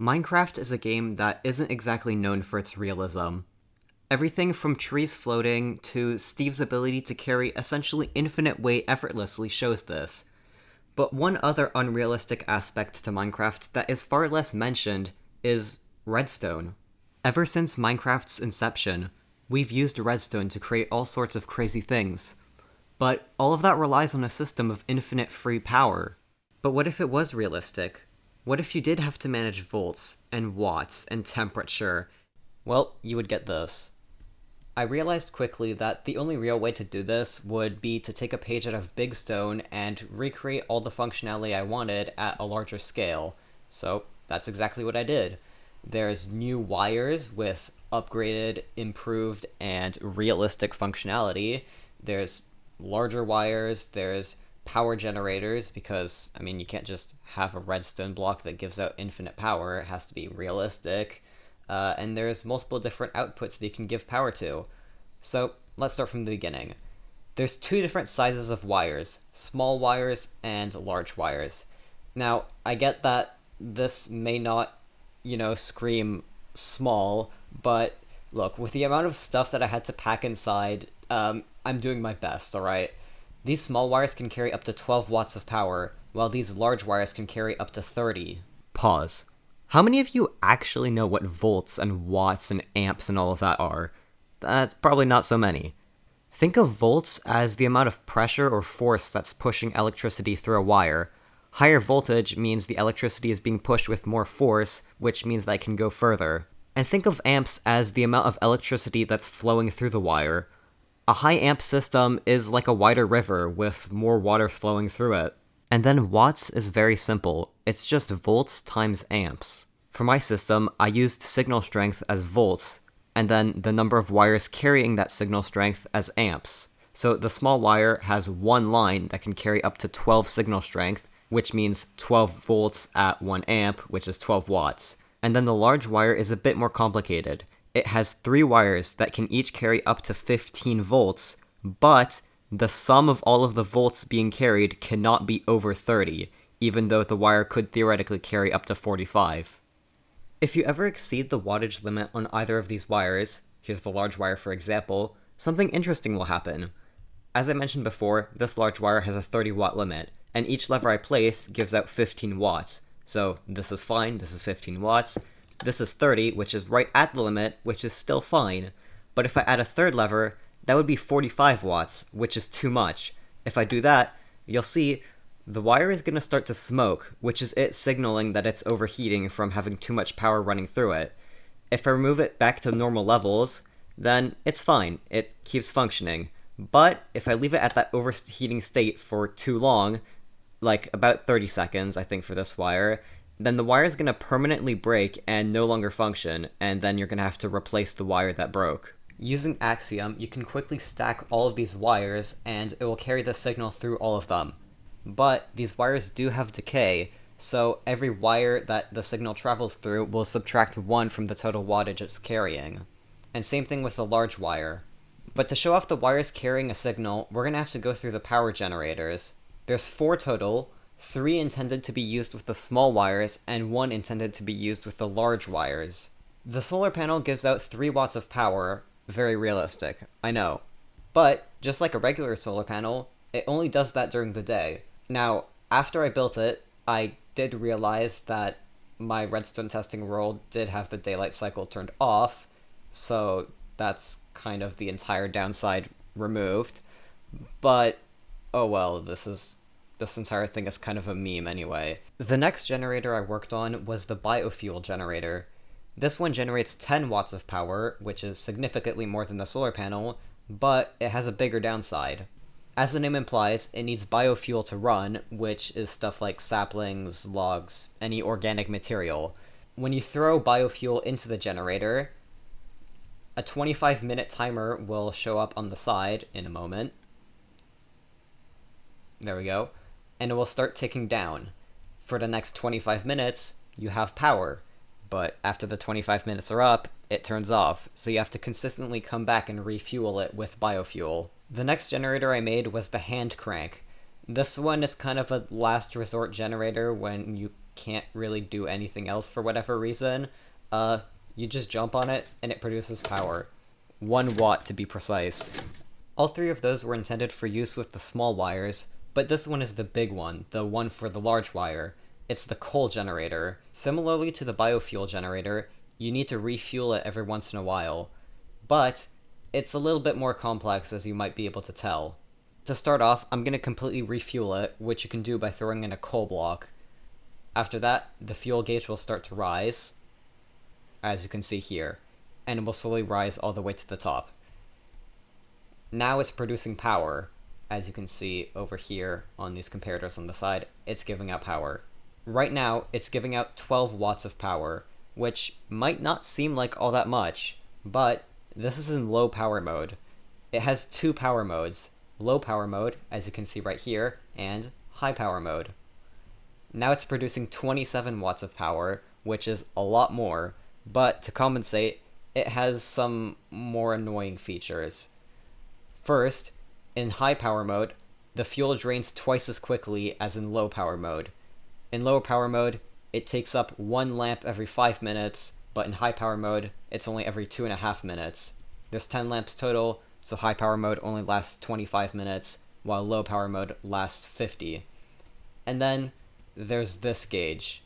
Minecraft is a game that isn't exactly known for its realism. Everything from trees floating to Steve's ability to carry essentially infinite weight effortlessly shows this. But one other unrealistic aspect to Minecraft that is far less mentioned is Redstone. Ever since Minecraft's inception, we've used Redstone to create all sorts of crazy things. But all of that relies on a system of infinite free power. But what if it was realistic? What if you did have to manage volts, and watts, and temperature? Well, you would get this. I realized quickly that the only real way to do this would be to take a page out of Big Stone and recreate all the functionality I wanted at a larger scale. So that's exactly what I did. There's new wires with upgraded, improved, and realistic functionality. There's larger wires, there's power generators, because, you can't just have a redstone block that gives out infinite power. It has to be realistic. And there's multiple different outputs that you can give power to. So let's start from the beginning. There's two different sizes of wires, small wires and large wires. Now, I get that this may not, scream small, but look, with the amount of stuff that I had to pack inside, I'm doing my best, alright? These small wires can carry up to 12 watts of power, while these large wires can carry up to 30. Pause. How many of you actually know what volts and watts and amps and all of that are? That's probably not so many. Think of volts as the amount of pressure or force that's pushing electricity through a wire. Higher voltage means the electricity is being pushed with more force, which means that it can go further. And think of amps as the amount of electricity that's flowing through the wire. A high amp system is like a wider river with more water flowing through it. And then watts is very simple. It's just volts times amps. For my system, I used signal strength as volts, and then the number of wires carrying that signal strength as amps. So the small wire has one line that can carry up to 12 signal strength, which means 12 volts at 1 amp, which is 12 watts. And then the large wire is a bit more complicated. It has 3 wires that can each carry up to 15 volts, but the sum of all of the volts being carried cannot be over 30, even though the wire could theoretically carry up to 45. If you ever exceed the wattage limit on either of these wires, here's the large wire for example, something interesting will happen. As I mentioned before, this large wire has a 30 watt limit, and each lever I place gives out 15 watts. So this is fine, this is 15 watts. This is 30, which is right at the limit, which is still fine. But if I add a third lever, that would be 45 watts, which is too much. If I do that, you'll see the wire is going to start to smoke, which is it signaling that it's overheating from having too much power running through it. If I remove it back to normal levels, then it's fine, it keeps functioning. But if I leave it at that overheating state for too long, like about 30 seconds, I think, for this wire, then the wire is going to permanently break and no longer function, and then you're going to have to replace the wire that broke. Using Axiom, you can quickly stack all of these wires, and it will carry the signal through all of them. But these wires do have decay, so every wire that the signal travels through will subtract 1 from the total wattage it's carrying. And same thing with the large wire. But to show off the wires carrying a signal, we're going to have to go through the power generators. There's 4 total, 3 intended to be used with the small wires, and 1 intended to be used with the large wires. The solar panel gives out 3 watts of power. Very realistic, I know. But, just like a regular solar panel, it only does that during the day. Now, after I built it, I did realize that my redstone testing world did have the daylight cycle turned off, so that's kind of the entire downside removed. But, oh well, this entire thing is kind of a meme anyway. The next generator I worked on was the biofuel generator. This one generates 10 watts of power, which is significantly more than the solar panel, but it has a bigger downside. As the name implies, it needs biofuel to run, which is stuff like saplings, logs, any organic material. When you throw biofuel into the generator, a 25-minute timer will show up on the side in a moment. There we go. And it will start ticking down. For the next 25 minutes, you have power. But after the 25 minutes are up, it turns off, so you have to consistently come back and refuel it with biofuel. The next generator I made was the hand crank. This one is kind of a last resort generator when you can't really do anything else for whatever reason, you just jump on it and it produces power. 1 watt to be precise. All 3 of those were intended for use with the small wires, but this one is the big one, the one for the large wire. It's the coal generator. Similarly to the biofuel generator, you need to refuel it every once in a while. But it's a little bit more complex, as you might be able to tell. To start off, I'm going to completely refuel it, which you can do by throwing in a coal block. After that, the fuel gauge will start to rise, as you can see here, and it will slowly rise all the way to the top. Now it's producing power. As you can see over here on these comparators on the side, it's giving out power. Right now, it's giving out 12 watts of power, which might not seem like all that much, but this is in low power mode. It has 2 power modes, low power mode, as you can see right here, and high power mode. Now it's producing 27 watts of power, which is a lot more, but to compensate, it has some more annoying features. First, in high power mode, the fuel drains twice as quickly as in low power mode. In low power mode, it takes up 1 lamp every 5 minutes, but in high power mode, it's only every 2.5 minutes. There's 10 lamps total, so high power mode only lasts 25 minutes, while low power mode lasts 50. And then there's this gauge.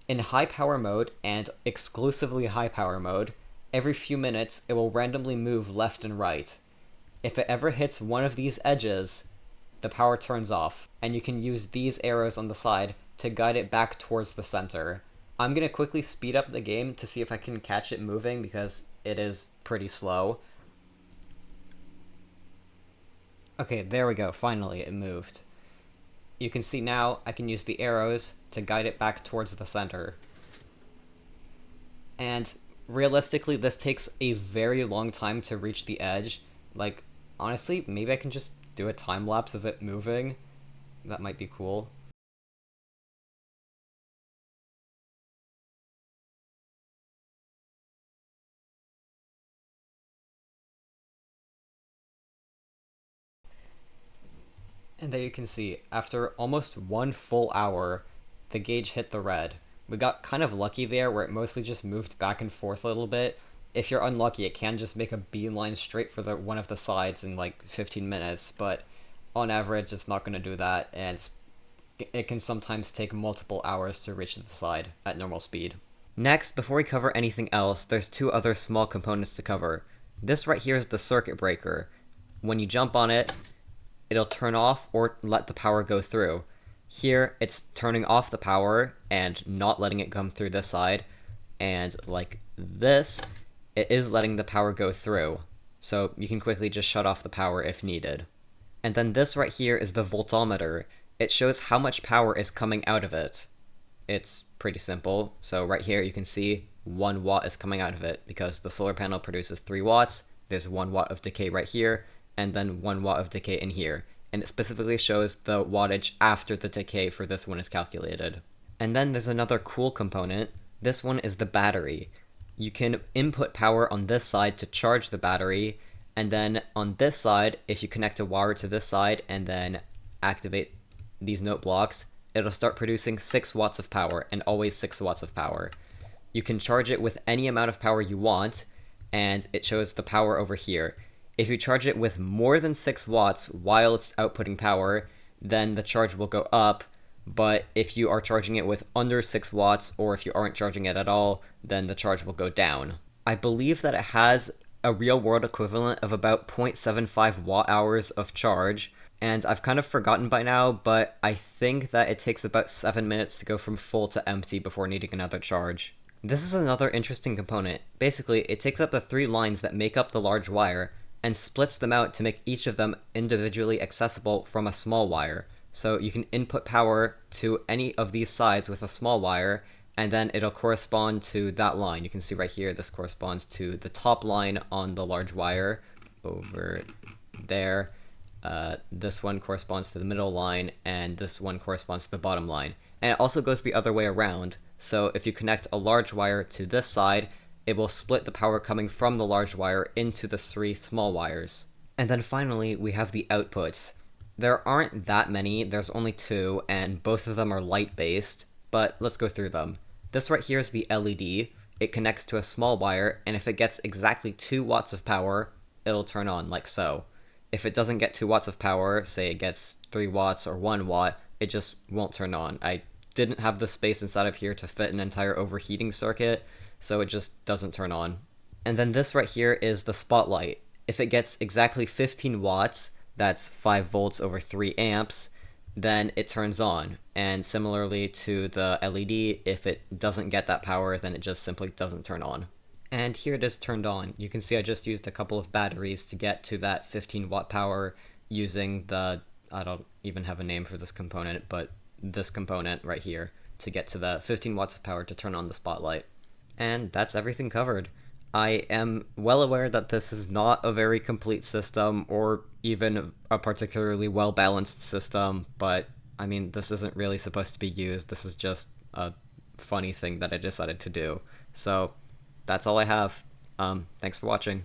In high power mode, and exclusively high power mode, every few minutes it will randomly move left and right. If it ever hits one of these edges, the power turns off, and you can use these arrows on the side to guide it back towards the center. I'm going to quickly speed up the game to see if I can catch it moving, because it is pretty slow. Okay, there we go, finally it moved. You can see now I can use the arrows to guide it back towards the center. And realistically, this takes a very long time to reach the edge. Like, honestly, maybe I can just do a time lapse of it moving. That might be cool. And there you can see, after almost 1 full hour, the gauge hit the red. We got kind of lucky there, where it mostly just moved back and forth a little bit. If you're unlucky, it can just make a beeline straight for one of the sides in like 15 minutes, but on average, it's not going to do that, and it can sometimes take multiple hours to reach the side at normal speed. Next, before we cover anything else, there's 2 other small components to cover. This right here is the circuit breaker. When you jump on it, it'll turn off or let the power go through. Here, it's turning off the power and not letting it come through this side, and like this, it is letting the power go through, so you can quickly just shut off the power if needed. And then this right here is the voltometer. It shows how much power is coming out of it. It's pretty simple, so right here you can see 1 watt is coming out of it, because the solar panel produces 3 watts, there's 1 watt of decay right here, and then 1 watt of decay in here, and it specifically shows the wattage after the decay for this one is calculated. And then there's another cool component. This one is the battery. You can input power on this side to charge the battery, and then on this side, if you connect a wire to this side and then activate these note blocks, it'll start producing 6 watts of power, and always 6 watts of power. You can charge it with any amount of power you want, and it shows the power over here. If you charge it with more than 6 watts while it's outputting power, then the charge will go up, but if you are charging it with under 6 watts, or if you aren't charging it at all, then the charge will go down. I believe that it has a real-world equivalent of about 0.75 watt-hours of charge, and I've kind of forgotten by now, but I think that it takes about 7 minutes to go from full to empty before needing another charge. This is another interesting component. Basically, it takes up the 3 lines that make up the large wire, and splits them out to make each of them individually accessible from a small wire. So you can input power to any of these sides with a small wire, and then it'll correspond to that line. You can see right here, this corresponds to the top line on the large wire over there. This one corresponds to the middle line, and this one corresponds to the bottom line. And it also goes the other way around. So if you connect a large wire to this side, it will split the power coming from the large wire into the 3 small wires. And then finally, we have the outputs. There aren't that many, there's only 2, and both of them are light-based. But let's go through them. This right here is the LED. It connects to a small wire, and if it gets exactly 2 watts of power, it'll turn on like so. If it doesn't get 2 watts of power, say it gets 3 watts or 1 watt, it just won't turn on. I didn't have the space inside of here to fit an entire overheating circuit, so it just doesn't turn on. And then this right here is the spotlight. If it gets exactly 15 watts, that's 5 volts over 3 amps, then it turns on. And similarly to the LED, if it doesn't get that power, then it just simply doesn't turn on. And here it is turned on. You can see I just used a couple of batteries to get to that 15 watt power using the, I don't even have a name for this component, but this component right here to get to the 15 watts of power to turn on the spotlight. And that's everything covered. I am well aware that this is not a very complete system or even a particularly well balanced system, but I mean, this isn't really supposed to be used. This is just a funny thing that I decided to do. So that's all I have. Thanks for watching.